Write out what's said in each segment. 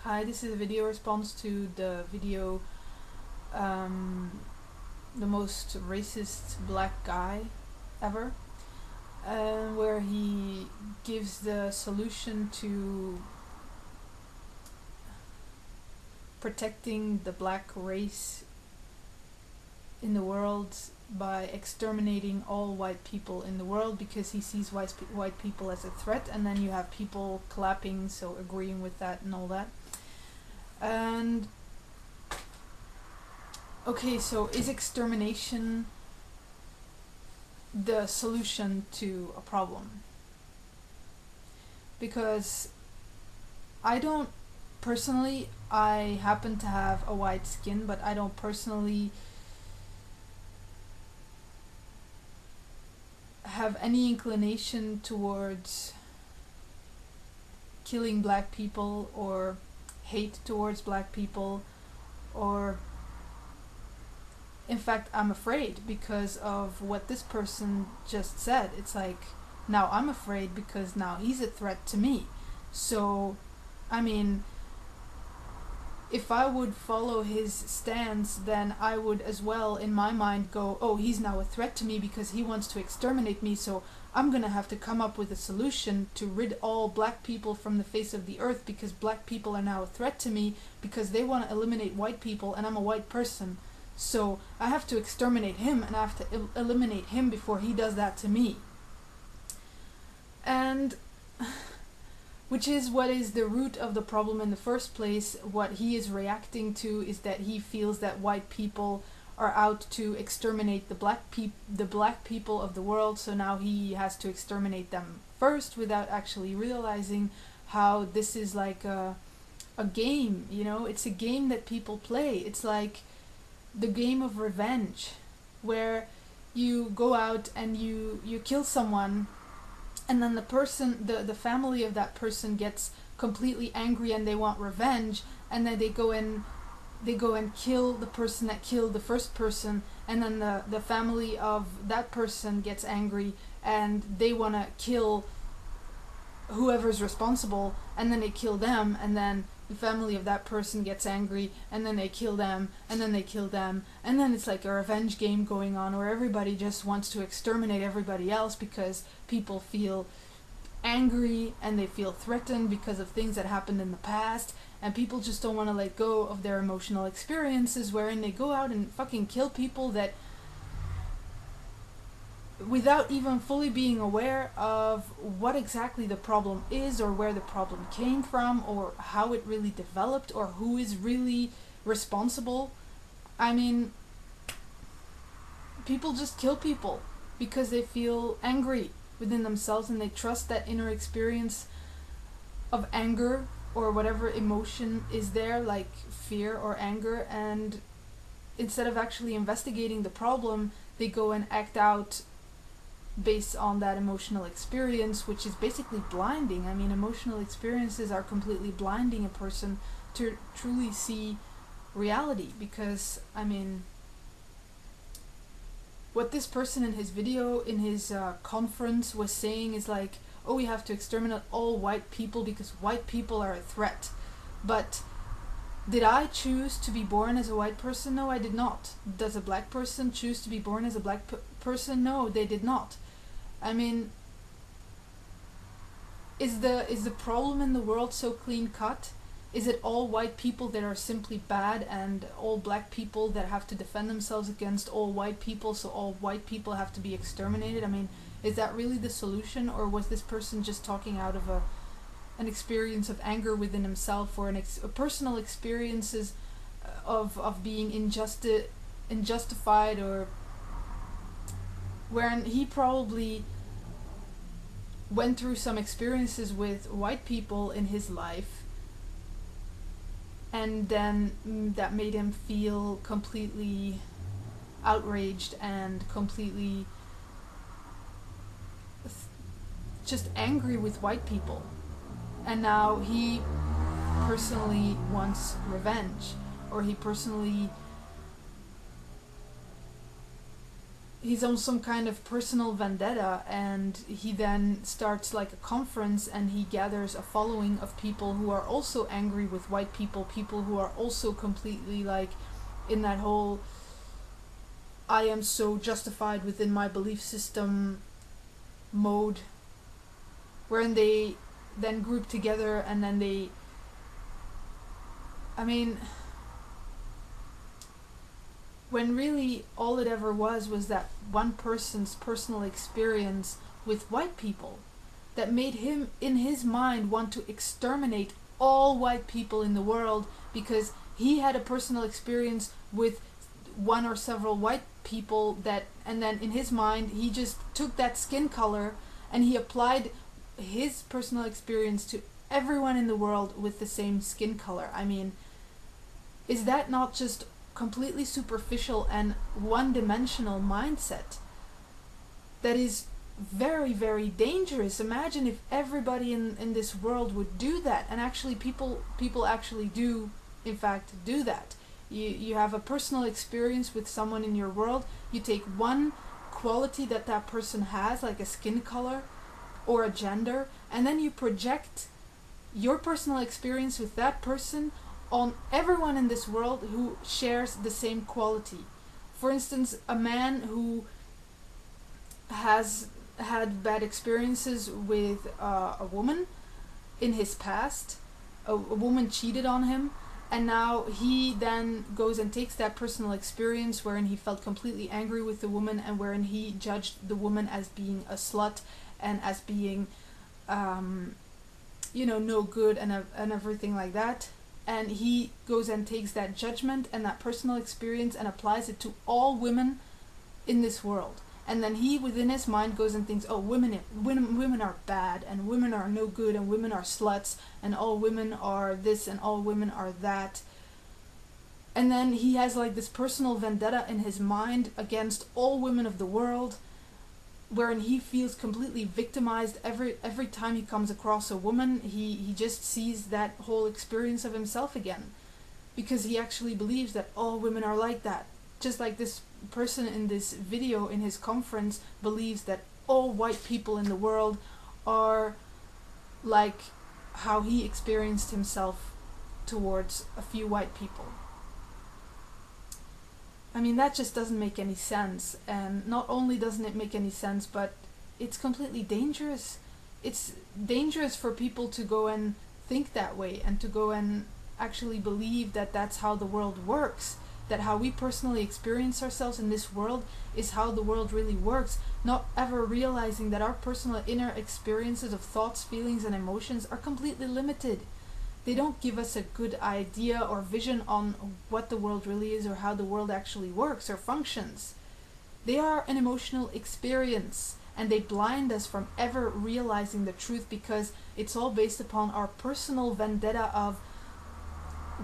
Hi, this is a video response to the video The Most Racist Black Guy Ever, where he gives the solution to protecting the black race in the world by exterminating all white people in the world, because he sees white people as a threat. And then you have people clapping, so agreeing with that and all that. And okay, so is extermination the solution to a problem? Because I don't personally, I happen to have a white skin, but I don't personally have any inclination towards killing black people or hate towards black people, or in fact I'm afraid because of what this person just said. It's like, now I'm afraid because now he's a threat to me. So I mean, if I would follow his stance, then I would as well in my mind go, oh, he's now a threat to me because he wants to exterminate me, so I'm gonna have to come up with a solution to rid all black people from the face of the earth, because black people are now a threat to me because they want to eliminate white people and I'm a white person. So I have to exterminate him, and I have to eliminate him before he does that to me. And which is what is the root of the problem in the first place. What he is reacting to is that he feels that white people are out to exterminate the black people of the world, so now he has to exterminate them first, without actually realizing how this is like a game, you know? It's a game that people play. It's like the game of revenge, where you go out and you kill someone, and then the family of that person gets completely angry and they want revenge, and then they go and kill the person that killed the first person, and then the family of that person gets angry and they want to kill whoever's responsible, and then they kill them, and then the family of that person gets angry and then they kill them, and then they kill them, and then it's like a revenge game going on where everybody just wants to exterminate everybody else because people feel angry and they feel threatened because of things that happened in the past, and people just don't want to let go of their emotional experiences, wherein they go out and fucking kill people that, without even fully being aware of what exactly the problem is, or where the problem came from, or how it really developed, or who is really responsible. I mean, people just kill people because they feel angry within themselves, and they trust that inner experience of anger or whatever emotion is there, like fear or anger, and instead of actually investigating the problem, they go and act out based on that emotional experience, which is basically blinding. I mean, emotional experiences are completely blinding a person to truly see reality, because I mean, what this person in his video, in his conference, was saying is like, oh, we have to exterminate all white people because white people are a threat. But did I choose to be born as a white person? No, I did not. Does a black person choose to be born as a black person? No, they did not. I mean, is the problem in the world so clean cut? Is it all white people that are simply bad and all black people that have to defend themselves against all white people, so all white people have to be exterminated? I mean, is that really the solution, or was this person just talking out of an experience of anger within himself, or a personal experiences of being unjustified, or wherein he probably went through some experiences with white people in his life, and then that made him feel completely outraged and completely just angry with white people, and now he personally wants revenge, or he personally he's on some kind of personal vendetta, and he then starts like a conference, and he gathers a following of people who are also angry with white people, people who are also completely like in that whole I am so justified within my belief system mode, wherein they then group together, and then they, I mean, when really all it ever was that one person's personal experience with white people that made him, in his mind, want to exterminate all white people in the world, because he had a personal experience with one or several white people that, and then in his mind he just took that skin color and he applied his personal experience to everyone in the world with the same skin color. I mean, is that not just completely superficial and one-dimensional mindset that is very, very dangerous? Imagine if everybody in this world would do that, and actually people actually do in fact do that. You have a personal experience with someone in your world, you take one quality that that person has, like a skin color or a gender, and then you project your personal experience with that person on everyone in this world who shares the same quality. For instance, a man who has had bad experiences with a woman in his past, a woman cheated on him, and now he then goes and takes that personal experience wherein he felt completely angry with the woman, and wherein he judged the woman as being a slut and as being no good and everything like that. And he goes and takes that judgment and that personal experience and applies it to all women in this world. And then he, within his mind, goes and thinks, oh, women are bad, and women are no good, and women are sluts, and all women are this, and all women are that. And then he has like this personal vendetta in his mind against all women of the world, wherein he feels completely victimized every time he comes across a woman. He just sees that whole experience of himself again, because he actually believes that all women are like that. Just like this person in this video in his conference believes that all white people in the world are like how he experienced himself towards a few white people. I mean, that just doesn't make any sense. And not only doesn't it make any sense, but it's completely dangerous. It's dangerous for people to go and think that way, and to go and actually believe that that's how the world works, that how we personally experience ourselves in this world is how the world really works, not ever realizing that our personal inner experiences of thoughts, feelings, and emotions are completely limited. They don't give us a good idea or vision on what the world really is, or how the world actually works or functions. They are an emotional experience, and they blind us from ever realizing the truth, because it's all based upon our personal vendetta of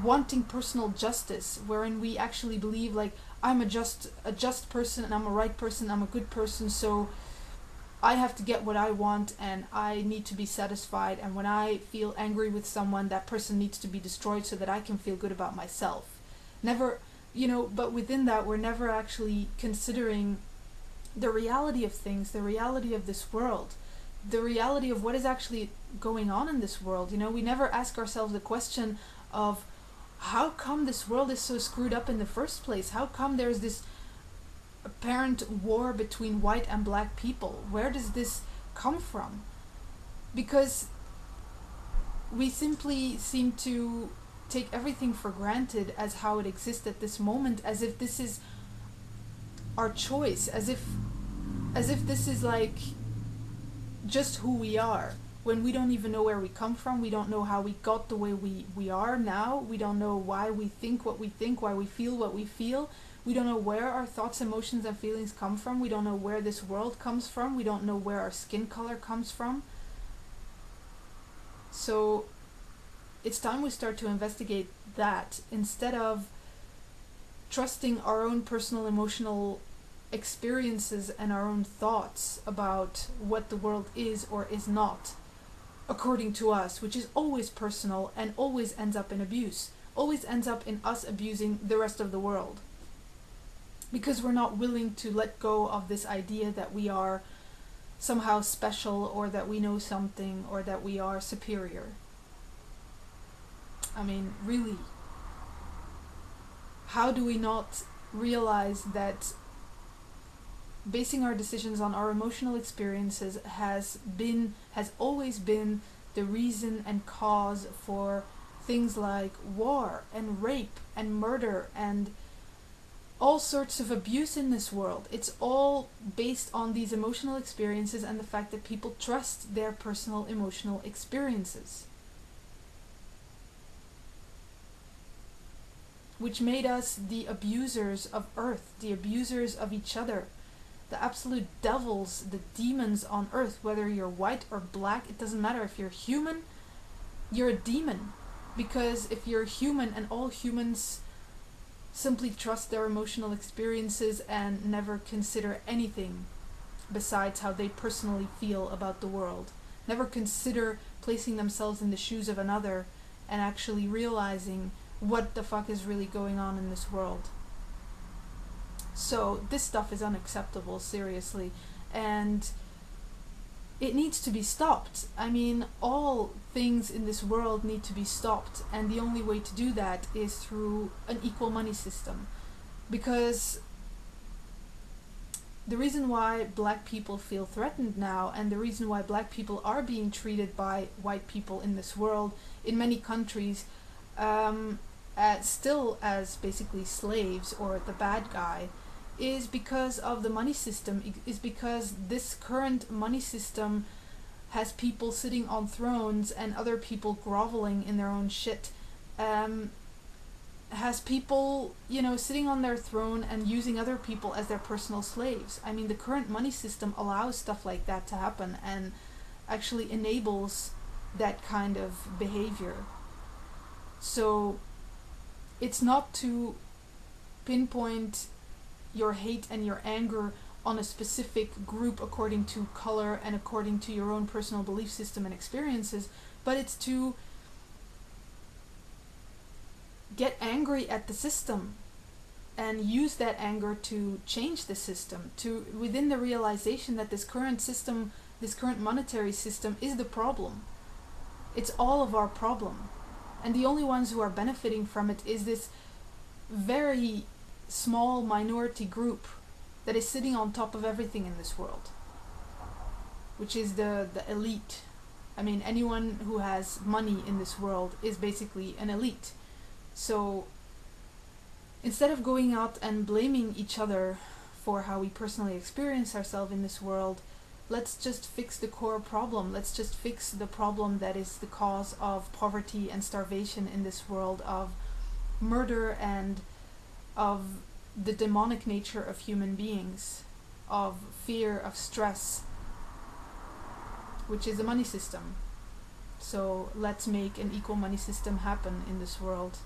wanting personal justice, wherein we actually believe like, I'm a just person, and I'm a right person, I'm a good person, so I have to get what I want, and I need to be satisfied, and when I feel angry with someone, that person needs to be destroyed so that I can feel good about myself. Never, but within that, we're never actually considering the reality of things, the reality of this world, the reality of what is actually going on in this world. We never ask ourselves the question of, how come this world is so screwed up in the first place? How come there's this apparent war between white and black people? Where does this come from? Because we simply seem to take everything for granted as how it exists at this moment, as if this is our choice, as if this is like just who we are, when we don't even know where we come from. We don't know how we got the way we are now. We don't know why we think what we think, why we feel what we feel. We don't know where our thoughts, emotions, and feelings come from. We don't know where this world comes from. We don't know where our skin color comes from. So it's time we start to investigate that, instead of trusting our own personal emotional experiences and our own thoughts about what the world is or is not according to us, which is always personal and always ends up in abuse, always ends up in us abusing the rest of the world. because we're not willing to let go of this idea that we are somehow special, or that we know something, or that we are superior. I mean, really, how do we not realize that basing our decisions on our emotional experiences has always been the reason and cause for things like war and rape and murder and all sorts of abuse in this world? It's all based on these emotional experiences and the fact that people trust their personal emotional experiences, which made us the abusers of Earth, the abusers of each other, the absolute devils, the demons on Earth. Whether you're white or black, it doesn't matter. If you're human, you're a demon. Because if you're human, and all humans simply trust their emotional experiences and never consider anything besides how they personally feel about the world, never consider placing themselves in the shoes of another and actually realizing what the fuck is really going on in this world. So this stuff is unacceptable, seriously, and it needs to be stopped. I mean, all things in this world need to be stopped, and the only way to do that is through an equal money system. Because the reason why black people feel threatened now, and the reason why black people are being treated by white people in this world, in many countries, still as basically slaves or the bad guy, is because of the money system, is because this current money system has people sitting on thrones and other people groveling in their own shit. Has people, sitting on their throne and using other people as their personal slaves. I mean, the current money system allows stuff like that to happen and actually enables that kind of behavior. So it's not to pinpoint your hate and your anger on a specific group according to color and according to your own personal belief system and experiences, but it's to get angry at the system and use that anger to change the system, to within the realization that this current system, this current monetary system is the problem. It's all of our problem, and the only ones who are benefiting from it is this very small minority group that is sitting on top of everything in this world, which is the elite. I mean, anyone who has money in this world is basically an elite. So instead of going out and blaming each other for how we personally experience ourselves in this world, let's just fix the core problem. Let's just fix the problem that is the cause of poverty and starvation in this world, of murder and of the demonic nature of human beings, of fear, of stress, which is the money system. So let's make an equal money system happen in this world,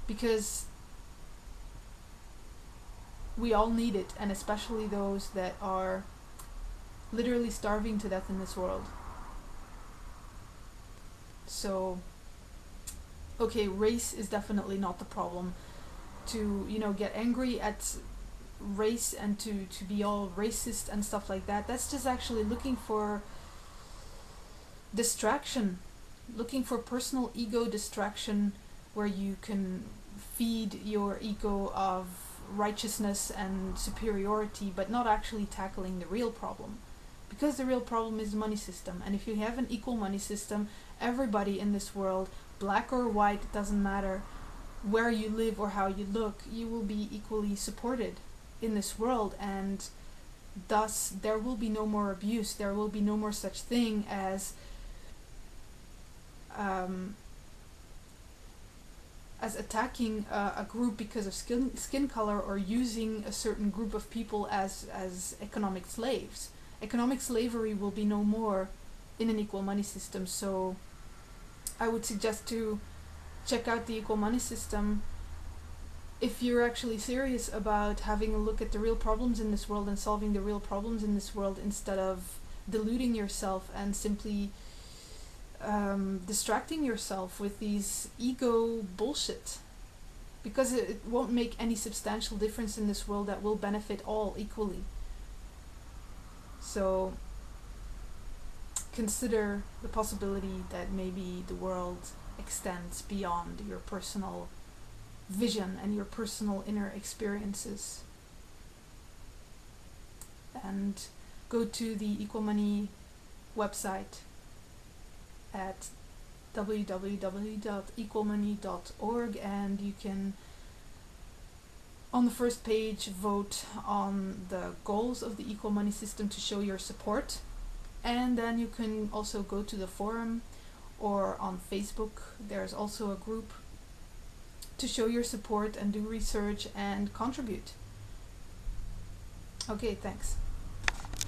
because we all need it, and especially those that are literally starving to death in this world. So, okay, race is definitely not the problem. To, get angry at race and to be all racist and stuff like that, that's just actually looking for distraction, looking for personal ego distraction, where you can feed your ego of righteousness and superiority, but not actually tackling the real problem. Because the real problem is the money system, and if you have an equal money system, everybody in this world, black or white, it doesn't matter where you live or how you look, you will be equally supported in this world, and thus there will be no more abuse. There will be no more such thing as attacking a group because of skin color, or using a certain group of people as economic slaves. Economic slavery will be no more in an equal money system. So I would suggest to check out the equal money system if you're actually serious about having a look at the real problems in this world and solving the real problems in this world, instead of deluding yourself and simply distracting yourself with these ego bullshit. because it won't make any substantial difference in this world that will benefit all equally. So consider the possibility that maybe the world extends beyond your personal vision and your personal inner experiences. And go to the Equal Money website at www.equalmoney.org, and you can, on the first page, vote on the goals of the Equal Money system to show your support. And then you can also go to the forum, or on Facebook there's also a group, to show your support and do research and contribute. Okay, thanks.